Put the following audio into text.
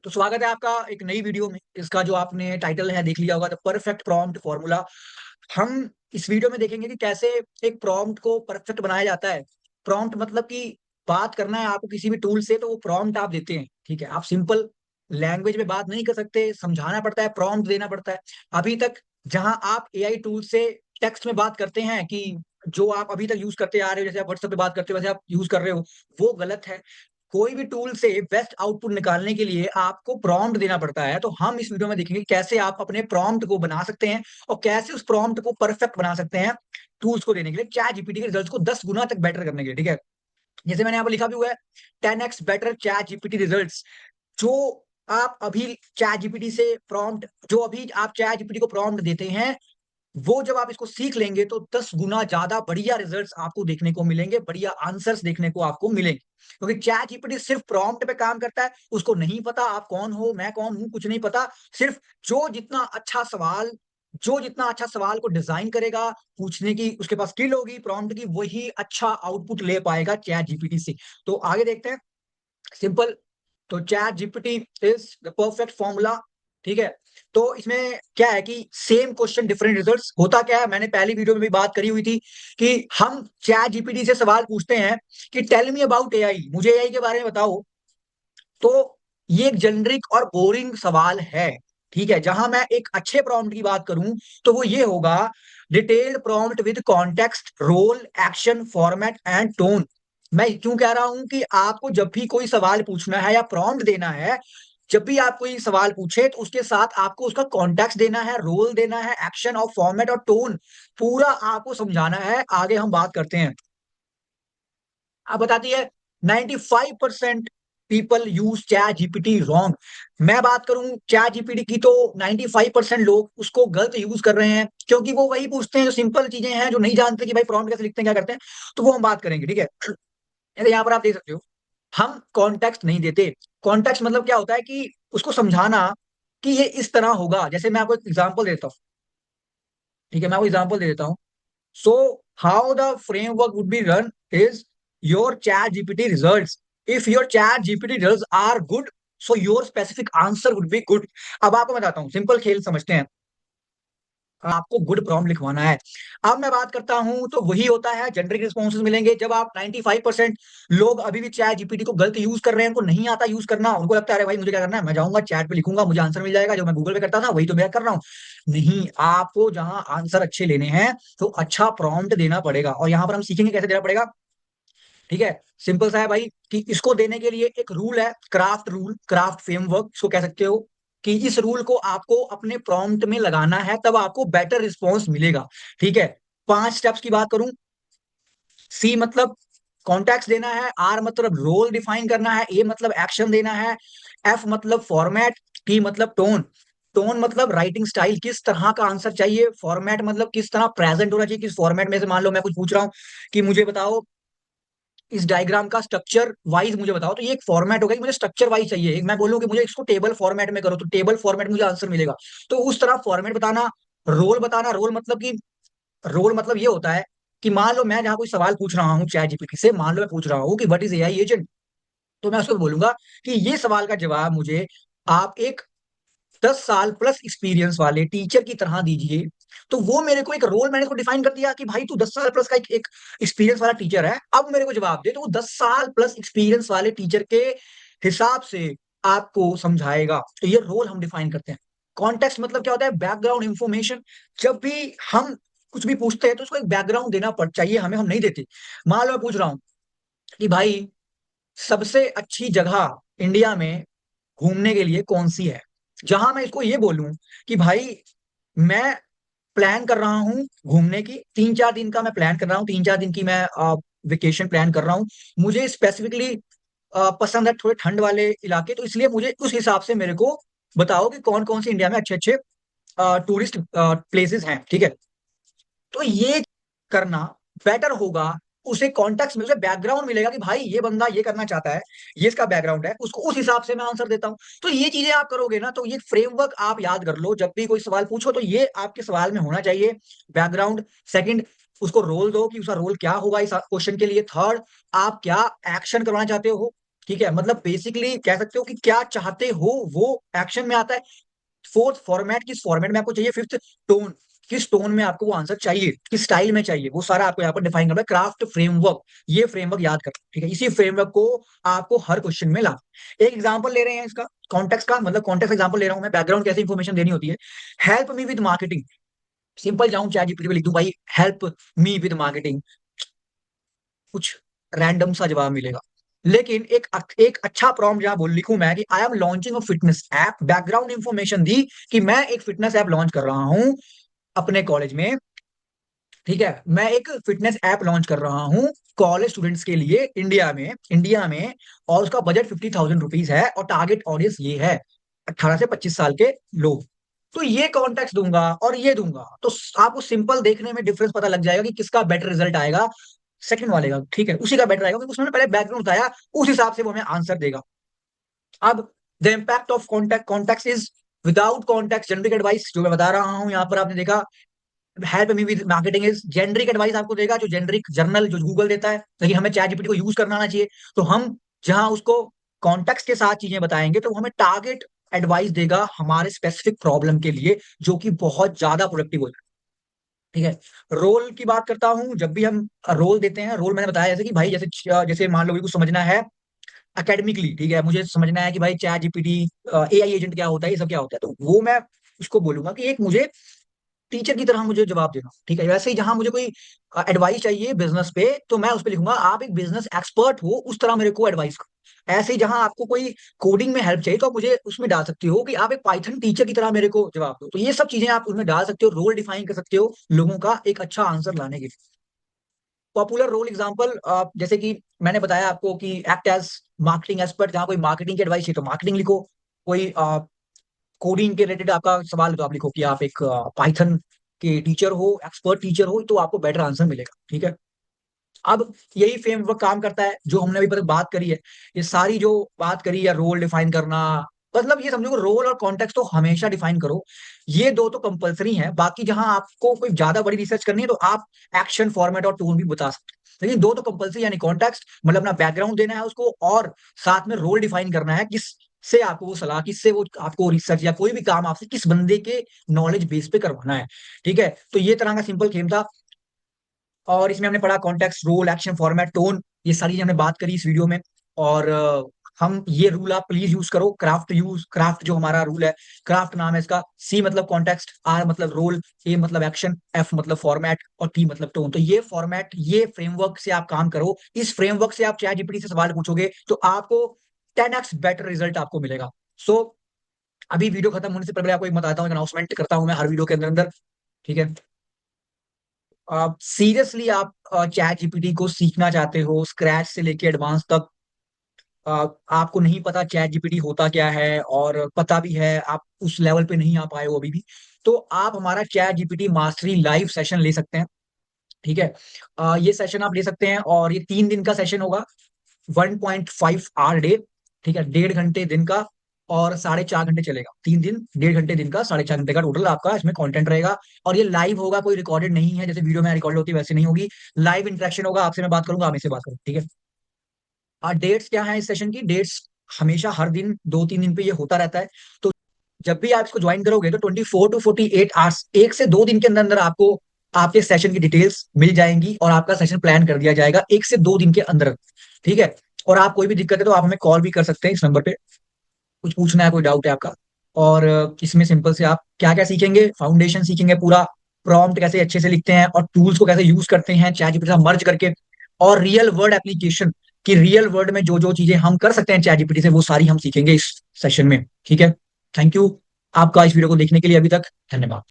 तो स्वागत है आपका एक नई वीडियो में। इसका जो आपने टाइटल है देख लिया होगा, द परफेक्ट प्रॉम्प्ट फॉर्मूला। हम इस वीडियो में देखेंगे कि कैसे एक प्रॉम्प्ट को परफेक्ट बनाया जाता है। प्रॉम्प्ट मतलब कि बात करना है आपको किसी भी टूल से, तो वो प्रॉम्प्ट आप देते हैं। ठीक है, आप सिंपल लैंग्वेज में बात नहीं कर सकते, समझाना पड़ता है, प्रॉम्प्ट देना पड़ता है। अभी तक जहां आप एआई टूल से टेक्स्ट में बात करते हैं कि जो आप अभी तक यूज करते आ रहे हो, जैसे आप व्हाट्सएप पे बात करते हो वैसे आप यूज कर रहे हो, वो गलत है। कोई भी टूल से बेस्ट आउटपुट निकालने के लिए आपको प्रॉम्प्ट देना पड़ता है। तो हम इस वीडियो में देखेंगे कैसे आप अपने प्रॉम्प्ट को बना सकते हैं और कैसे उस प्रॉम्प्ट को परफेक्ट बना सकते हैं टूल्स को देने के लिए, चैट जीपीटी के रिजल्ट्स को 10 गुना तक बेटर करने के लिए। ठीक है, जैसे मैंने यहाँ पर लिखा भी हुआ है, 10x better chat GPT results. जो आप अभी चैट जीपीटी से प्रॉम्प्ट, जो अभी आप चैट जीपीटी को प्रॉम्प्ट देते हैं, वो जब आप इसको सीख लेंगे तो 10 गुना ज्यादा बढ़िया रिजल्ट्स आपको देखने को मिलेंगे, बढ़िया आंसर्स देखने को आपको मिलेंगे। क्योंकि चैट जीपीटी सिर्फ प्रॉम्प्ट पे काम करता है, उसको नहीं पता आप कौन हो, मैं कौन हूं, कुछ नहीं पता। सिर्फ जो जितना अच्छा सवाल को डिजाइन करेगा, पूछने की उसके पास स्किल होगी प्रॉम्प्ट की, वही अच्छा आउटपुट ले पाएगा चैट जीपीटी से। तो आगे देखते हैं। सिंपल। तो chat GPT is the perfect formula. ठीक है, तो इसमें क्या है कि सेम क्वेश्चन डिफरेंट रिजल्ट्स। होता क्या है, मैंने पहली वीडियो में भी बात करी हुई थी कि हम चैट जीपीटी से सवाल पूछते हैं कि टेल मी अबाउट एआई, मुझे एआई के बारे में बताओ। तो ये एक जेनरिक और बोरिंग सवाल है। ठीक है, जहां मैं एक अच्छे प्रॉम्प्ट की बात करूं तो वो ये होगा, detailed prompt with context, role, action, format and tone. मैं क्यों कह रहा हूं कि आपको जब भी कोई सवाल पूछना है या प्रॉम्प्ट देना है, जब भी आप कोई सवाल पूछे तो उसके साथ आपको उसका कॉन्टेक्स्ट देना है, रोल देना है, एक्शन और फॉर्मेट और टोन पूरा आपको समझाना है। आगे हम बात करते हैं। आप बताती है 95% people use chat GPT wrong. मैं बात करूं चैट जीपीटी की तो 95% लोग उसको गलत यूज कर रहे हैं, क्योंकि वो वही पूछते हैं जो सिंपल चीजें हैं, जो नहीं जानते कि भाई प्रॉम्प्ट कैसे लिखते हैं, क्या करते हैं। तो वो हम बात करेंगे। ठीक है, जैसे यहाँ पर आप देख सकते हो, हम कॉन्टेक्स्ट नहीं देते। कॉन्टेक्स्ट मतलब क्या होता है कि उसको समझाना कि ये इस तरह होगा। जैसे मैं आपको एक एग्जांपल देता हूँ। ठीक है, मैं आपको एग्जांपल दे देता हूँ। So how the framework would be run is your chat GPT results. If your chat GPT results are good, so your specific answer would be good. अब आपको बताता हूँ, सिंपल खेल समझते हैं। आपको गुड प्रॉम्प्ट लिखवाना है। अब मैं बात करता हूं तो वही होता है, जेनरिक रिस्पॉन्सेज मिलेंगे। जब आप 95% लोग अभी भी चैट जीपीटी को गलत यूज कर रहे हैं, उनको नहीं आता यूज करना, उनको लगता है अरे भाई मुझे क्या करना है, मैं जाऊंगा चैट पे लिखूंगा मुझे आंसर मिल जाएगा, जो मैं गूगल पे करता था वही तो मैं कर रहा हूँ। नहीं, आपको जहां आंसर अच्छे लेने हैं तो अच्छा प्रॉम्प्ट देना पड़ेगा, और यहाँ पर हम सीखेंगे कैसे देना पड़ेगा। ठीक है, सिंपल सा है भाई कि इसको देने के लिए एक रूल है, क्राफ्ट रूल, क्राफ्ट फ्रेमवर्क इसको कह सकते हो। कि इस रूल को आपको अपने प्रॉम्प्ट में लगाना है, तब आपको बेटर रिस्पॉन्स मिलेगा। ठीक है, 5 स्टेप्स की बात करूं। सी मतलब कॉन्टेक्स्ट देना है, आर मतलब रोल डिफाइन करना है, ए मतलब एक्शन देना है, एफ मतलब फॉर्मेट, टी मतलब टोन। टोन मतलब राइटिंग स्टाइल, किस तरह का आंसर चाहिए। फॉर्मेट मतलब किस तरह प्रेजेंट होना चाहिए, किस फॉर्मेट में से। मान लो मैं कुछ पूछ रहा हूँ कि मुझे बताओ इस डायग्राम का स्ट्रक्चर वाइज मुझे बताओ, तो ये एक फॉर्मेट होगा कि मुझे स्ट्रक्चर वाइज चाहिए। एक मैं बोलूँ कि मुझे इसको टेबल फॉर्मेट में करो, तो टेबल फॉर्मेट मुझे आंसर मिलेगा। तो उस तरह फॉर्मेट बताना। रोल बताना, रोल मतलब ये होता है कि मान लो मैं जहां कोई सवाल पूछ रहा हूँ चैट जीपीटी से, मान लो मैं पूछ रहा हूँ कि व्हाट इज एआई एजेंट, तो मैं उसको बोलूंगा कि ये सवाल का जवाब मुझे आप एक 10 साल प्लस एक्सपीरियंस वाले टीचर की तरह दीजिए। तो वो मेरे को एक रोल, मैंने इसको डिफाइन कर दिया कि भाई तू 10 साल प्लस का एक एक्सपीरियंस वाला टीचर है, अब मेरे को जवाब दे। तो वो 10 साल प्लस एक्सपीरियंस वाले टीचर के हिसाब से आपको समझाएगा। तो ये रोल हम डिफाइन करते हैं। कॉन्टेक्स्ट मतलब क्या होता है, बैकग्राउंड इंफॉर्मेशन। जब भी हम कुछ भी पूछते हैं तो उसको एक बैकग्राउंड देना पड़ चाहिए हमें, हम नहीं देते। मान लो मैं पूछ रहा हूँ कि भाई सबसे अच्छी जगह इंडिया में घूमने के लिए कौन सी है, जहां मैं इसको ये बोलूं कि भाई मैं प्लान कर रहा हूँ घूमने की, 3-4 दिन का मैं प्लान कर रहा हूँ, 3-4 दिन की मैं वेकेशन प्लान कर रहा हूँ। मुझे स्पेसिफिकली पसंद है थोड़े ठंड वाले इलाके, तो इसलिए मुझे उस हिसाब से मेरे को बताओ कि कौन कौन सी इंडिया में अच्छे अच्छे टूरिस्ट प्लेसेस हैं। ठीक है, तो ये करना बेटर होगा। उसे कॉन्टेक्स्ट में, उसे बैकग्राउंड मिलेगा कि भाई ये बंदा ये करना चाहता है, ये इसका बैकग्राउंड है, उसको उस हिसाब से मैं आंसर देता हूं। तो ये चीजें आप करोगे ना, तो ये फ्रेमवर्क आप याद कर लो। जब भी कोई सवाल पूछो तो ये आपके सवाल में होना चाहिए, बैकग्राउंड। सेकंड, उसको रोल दो कि उसका रोल क्या होगा इस क्वेश्चन के लिए। थर्ड, आप क्या एक्शन करवाना चाहते हो। ठीक है, मतलब बेसिकली कह सकते हो कि क्या चाहते हो वो एक्शन में आता है। फोर्थ फॉर्मेट, किस फॉर्मेट में आपको चाहिए। फिफ्थ टोन, किस टोन में आपको वो आंसर चाहिए, किस स्टाइल में चाहिए, वो सारा आपको यहाँ पर डिफाइन करना है। क्राफ्ट फ्रेमवर्क, ये फ्रेमवर्क याद करना, ठीक है। इसी फ्रेमवर्क को आपको हर क्वेश्चन में ला। एक एग्जांपल ले रहे हैं इसका, कॉन्टेक्स्ट का, मतलब कॉन्टेक्स्ट एग्जांपल ले रहा हूं मैं, बैकग्राउंड कैसे इंफॉर्मेशन देनी होती है। Help me with marketing, simple जाऊं चैट जीपीटी पे लिख दूं भाई हेल्प मी विद मार्केटिंग, कुछ रैंडम सा जवाब मिलेगा। लेकिन एक अच्छा प्रॉम्प्ट जहां बोल लिखूं मैं कि I am launching a fitness app, background information दी कि मैं एक फिटनेस ऐप लॉन्च कर रहा हूं अपने कॉलेज में, ठीक है। मैं एक फिटनेस ऐप लॉन्च कर रहा हूँ कॉलेज स्टूडेंट्स के लिए इंडिया में, और उसका बजट 50,000 रुपीज है और टारगेट ऑडियंस ये है 18 से 25 साल के लोग। तो ये कॉन्टेक्स्ट दूंगा और ये दूंगा, तो आपको सिंपल देखने में डिफरेंस पता लग जाएगा कि किसका बेटर रिजल्ट आएगा। सेकंड वाले का, ठीक है, उसी का बेटर आएगा क्योंकि उसने पहले बैकग्राउंड बताया, उस हिसाब से वो हमें आंसर देगा। अब the impact of context is, without context generic advice, जो मैं बता रहा हूं यहाँ पर आपने देखा, help me with marketing is generic advice आपको देगा, जो जेनरिक जर्नल जो गूगल देता है, लेकिन हमें चैट जीपीटी को यूज करना आना चाहिए। तो हम जहां उसको कॉन्टेक्स्ट के साथ चीजें बताएंगे तो वो हमें टारगेट एडवाइस देगा हमारे स्पेसिफिक प्रॉब्लम के लिए, जो कि बहुत ज्यादा प्रोडक्टिव हो जाए, ठीक है। रोल की बात करता हूं, जब भी हम रोल देते हैं, रोल मैंने बताया जैसे कि भाई जैसे जैसे मान लो कि कुछ समझना है एकेडमिकली, ठीक है, मुझे समझना है कि भाई चैट जीपीटी, एआई एजेंट क्या होता है, ये सब क्या होता है, तो वो मैं उसको बोलूंगा कि एक मुझे टीचर की तरह मुझे जवाब देना, ठीक है। वैसे ही जहां मुझे कोई एडवाइस चाहिए बिजनेस पे, तो मैं उस पे लिखूंगा आप एक बिजनेस एक्सपर्ट हो, उस तरह मेरे को एडवाइस करो। ऐसे ही जहां आपको कोई कोडिंग में हेल्प चाहिए तो आप मुझे उसमें डाल सकते हो कि आप एक पाइथन टीचर की तरह मेरे को जवाब दो। तो ये सब चीजें आप उसमें डाल सकते हो, रोल डिफाइन कर सकते हो लोगों का एक अच्छा आंसर लाने के लिए। पॉपुलर रोल एग्जांपल, जैसे कि मैंने बताया आपको कि एक्ट एज मार्केटिंग एक्सपर्ट, जहां कोई मार्केटिंग की एडवाइस चाहिए तो मार्केटिंग लिखो। कोई कोडिंग के रिलेटेड आपका सवाल है तो आप लिखो कि आप एक पाइथन के टीचर हो, एक्सपर्ट टीचर हो, तो आपको बेटर आंसर मिलेगा, ठीक है। अब यही फ्रेमवर्क काम करता है जो हमने अभी तक बात करी है, ये सारी जो बात करी है, रोल डिफाइन करना, मतलब ये समझो रोल और कॉन्टेक्स्ट तो हमेशा डिफाइन करो, ये दो तो कंपलसरी हैं। बाकी जहां आपको कोई ज्यादा बड़ी रिसर्च करनी है तो आप एक्शन फॉर्मेट और टोन भी बता सकते हो, लेकिन दो तो कंपलसरी, यानी कॉन्टेक्स्ट मतलब अपना बैकग्राउंड देना है उसको, और साथ में रोल डिफाइन करना है, किस से आपको वो सलाह, किससे वो आपको रिसर्च या कोई भी काम आपसे किस बंदे के नॉलेज बेस पे करवाना है, ठीक है। तो ये तरह का सिंपल गेम था, और इसमें हमने पढ़ा context, role, action format, tone, ये सारी चीजें हमने बात करी इस वीडियो में। और हम ये रूल आप प्लीज यूज करो, क्राफ्ट जो हमारा रूल है, क्राफ्ट नाम है इसका, सी मतलब कॉन्टेक्स्ट, आर मतलब रोल, ए मतलब एक्शन, एफ मतलब फॉर्मेट और टी मतलब टोन। तो ये फॉर्मेट, ये फ्रेमवर्क से आप काम करो, इस फ्रेमवर्क से आप चैट जीपीटी से सवाल पूछोगे तो आपको 10x बेटर रिजल्ट आपको मिलेगा। सो अभी वीडियो खत्म होने से पहले आपको एक बताता हूँ, अनाउंसमेंट करता हूँ मैं हर वीडियो के अंदर अंदर, ठीक है। आप सीरियसली आप चैट जीपीटी को सीखना चाहते हो स्क्रैच से लेके एडवांस तक, आपको नहीं पता चैट जीपीटी होता क्या है, और पता भी है आप उस लेवल पे नहीं आ पाए हो अभी भी, तो आप हमारा chat GPT mastery live session ले सकते हैं, ठीक है। ये सेशन आप ले सकते हैं और ये 3 दिन का सेशन होगा, 1.5 आवर डे, ठीक है, 1.5 घंटे दिन का, और 4.5 घंटे चलेगा। 3 दिन 1.5 घंटे दिन का, 4.5 घंटे का टोटल आपका इसमें कंटेंट रहेगा। और ये लाइव होगा, कोई रिकॉर्डेड नहीं है, जैसे वीडियो में रिकॉर्ड होती है वैसे नहीं होगी, लाइव इंटरेक्शन होगा, आपसे मैं बात करूंगा, आप मेरे से बात करूँ, ठीक है। डेट्स क्या है इस सेशन की, डेट्स हमेशा हर दिन 2-3 दिन पे ये होता रहता है। तो जब भी आप इसको ज्वाइन करोगे तो 24 to 48 आवर्स, 1 से 2 दिन के अंदर अंदर आपको आपके सेशन की डिटेल्स मिल जाएंगी और आपका सेशन प्लान कर दिया जाएगा 1 से 2 दिन के अंदर, ठीक है। और आप कोई भी दिक्कत है तो आप हमें कॉल भी कर सकते हैं इस नंबर पे, कुछ पूछना है, कोई डाउट है आपका। और इसमें सिंपल से आप क्या क्या सीखेंगे, फाउंडेशन सीखेंगे पूरा, प्रॉम्प्ट कैसे अच्छे से लिखते हैं और टूल्स को कैसे यूज करते हैं चैट जीपीटी से मर्ज करके, और रियल वर्ड एप्लीकेशन की रियल वर्ल्ड में जो जो चीजें हम कर सकते हैं चैट जीपीटी से वो सारी हम सीखेंगे इस सेशन में, ठीक है। थैंक यू आपका इस वीडियो को देखने के लिए अभी तक, धन्यवाद।